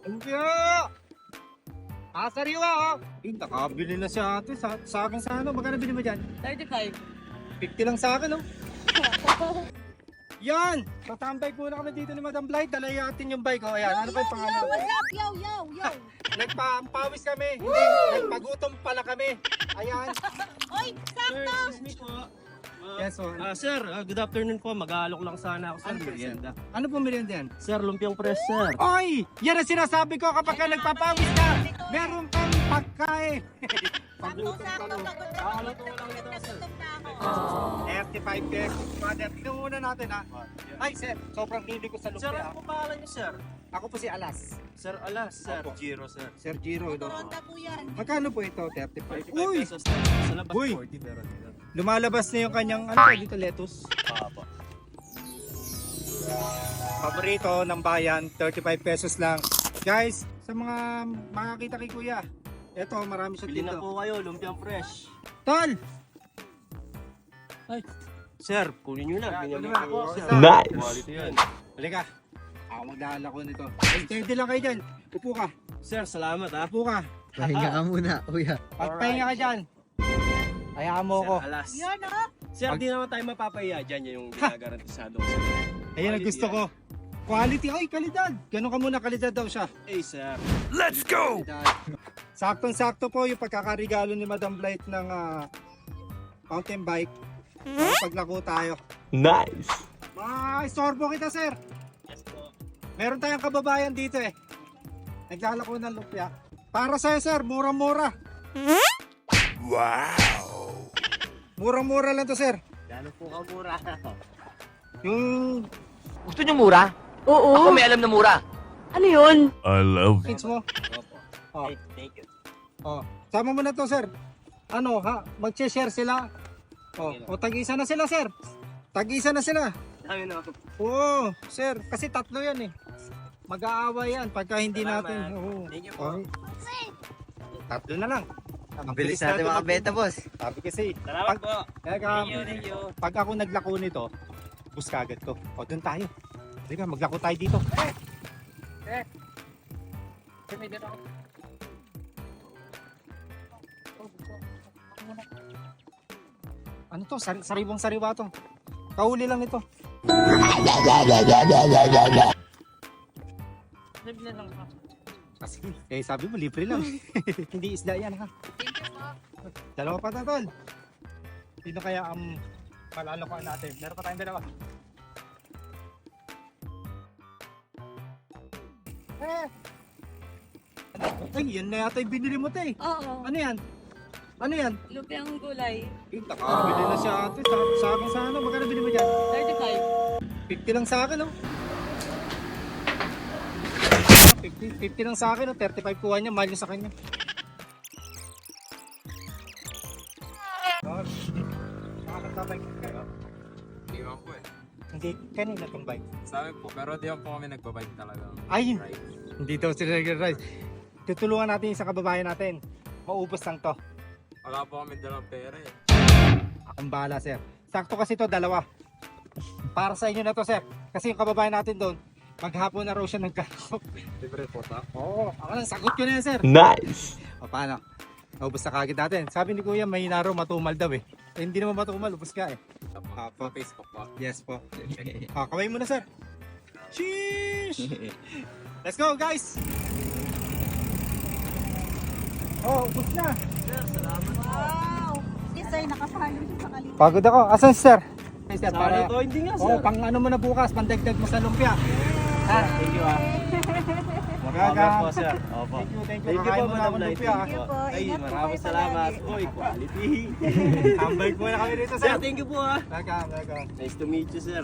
Lumpia! Sariwa oh! Nakabili na siya ate. Sa akin sa ano, magkano bili mo dyan? 35. 50 lang sa akin oh. Yan! Tatambay po na kami dito ni Madam Blight. Dalayatin yung bike oh. Ayan, ano ba yung pangalan? What's up? Yo! Nagpampawis kami. Hindi, nagpagutom pala kami. Ayan. Oy! Sakto! Excuse me po. Yes, oh. Sir, good afternoon po. Mag-aalok lang sana ako sa merienda. Ano po merienda yan? Sir, lumpiang press, sir. Oy! Yan ang sinasabi ko kapag ka nagpapawis ka. Meron kang pagkain. Sakto! Nagutom na ako. 35 pesos. Father, tingnan muna natin ha. Ay sir, sobrang hindi ko sa Sir, lumpia. ano po pangalan niyo, sir? Ako po si Alas. Sir, alas, sir. Opo. Giro, sir. Sir Giro. Toronto po yan. Magkano po ito? 35. 35 Uy! pesos, sir. Sa labas, Uy! 40 pero dito. Lumalabas na yung kanyang ano po dito, lettuce. Po. Paborito ng bayan, 35 pesos lang. Guys, sa mga makakita kay kuya, eto marami siya Bili na dito. po kayo, lumpiang fresh. Tol! Sir, kunin nyo na. Ganyan Kunin mo mo. po, sir. Nice! Quality yan. Halika. Ako magdala ko nito. Steady lang kayo dyan. Upo ka. Sir, salamat ha. Upo ka. Pahinga ka muna, kuya. Pagpahinga ka dyan. Hayaan mo ko. Sir, alas. Yan ah! Sir, di naman tayo mapapahiya. Diyan yung ginagarantisado ko, sir. Ayan ang Quality, gusto ko. Quality, ay kalidad. Ganun ka muna, kalidad daw siya. Eh, sir. Let's go! Saktong-sakto po yung pagkakarigalo ni Madam Blight ng mountain bike. Para paglako tayo. Nice! Istorbo kita, sir. Yes po. Meron tayong kababayan dito eh. Naglalako ng lumpia. Para sa'yo, sir, murang-mura. Wow! Murang-mura lang to, sir. Gano'n po ka mura. Yung Gusto niyo mura? Oo. Ako may alam na mura. Ano yun? I love kids mo. Opo. Oh. Hey, thank you. Oh, sama mo na to, sir. Ano, ha? Mag-share sila. Oh, o tag-isa na sila, sir. Tag-isa na sila. Sabi na ako. Oo, sir. Kasi tatlo yan eh. Mag-aaway yan pagka hindi Salamat. natin. Oo. Thank you po. Okay. Tatlo na lang. Ang bilis natin makabenta, boss. Sabi kasi, Salamat po. Teka, Thank you. pag ako naglako nito, bus kagad ko. O, doon tayo. Teka, maglako tayo dito. Ano to? Sariwang sariwa to. Kahuli lang ito. Libre lang ako. Kasi, sabi mo, libre lang. Hindi isda yan, ha? Thank you po. Dalawa pa na, tol. Sino kaya ang malalokohan natin? Meron pa tayong dalawa. Ay, yan na yata yung binili mo, te. Oo. Ano yan? Ano yan? Lupiang gulay. Nakabili na siya, ate. Sa akin sa ano, magkano bili mo dyan? 35. 50 lang sa akin, oh. 50 lang sa akin, oh. 35 kuha niya, mahal niya sa kanya. Nakakabike kayo? Iwan po eh. Hindi, kanina itong bike. Sa amin po, pero di po kami nagbabike talaga. Ay, Right. hindi daw sila nag-ride. Tutulungan natin yung sa kababayan natin. Maubos lang to. Wala po kami dalang pera eh. Akong bahala, sir. Sakto kasi to, dalawa. Para sa inyo na to, sir. Kasi yung kababayan natin doon, maghapon na raw siya nagkarap. Libre po ta. Oo, ako lang, sagot ko na yan, sir. Nice! O, paano? Ubus na kagad natin. Sabi ni Kuya, may raw matumal daw eh. Hindi naman matumal, ubus ka eh. Po Facebook po. Yes po. Kamay mo na, sir. Sheesh! Let's go, guys! Oh, ubus na. Wow! Yes, ay nakapalo sa kalita. Pagod ako. Asan si sir? Hey, sir, Para to, hindi nga, sir. Oh, pang ano mo na bukas, pandagdag mo sa lumpia. Ha? Thank you, ha. Salamat po, sir. Opo. Thank you. Thank you Kakain po, muna Madam akong Light. lumpia, ha? Thank you po. Ay, Ingat po maraming kayo salamat. palagi. Uy, quality. Tambay muna kami dito, Sir, sir. thank you po, ha. Welcome. Nice to meet you, sir.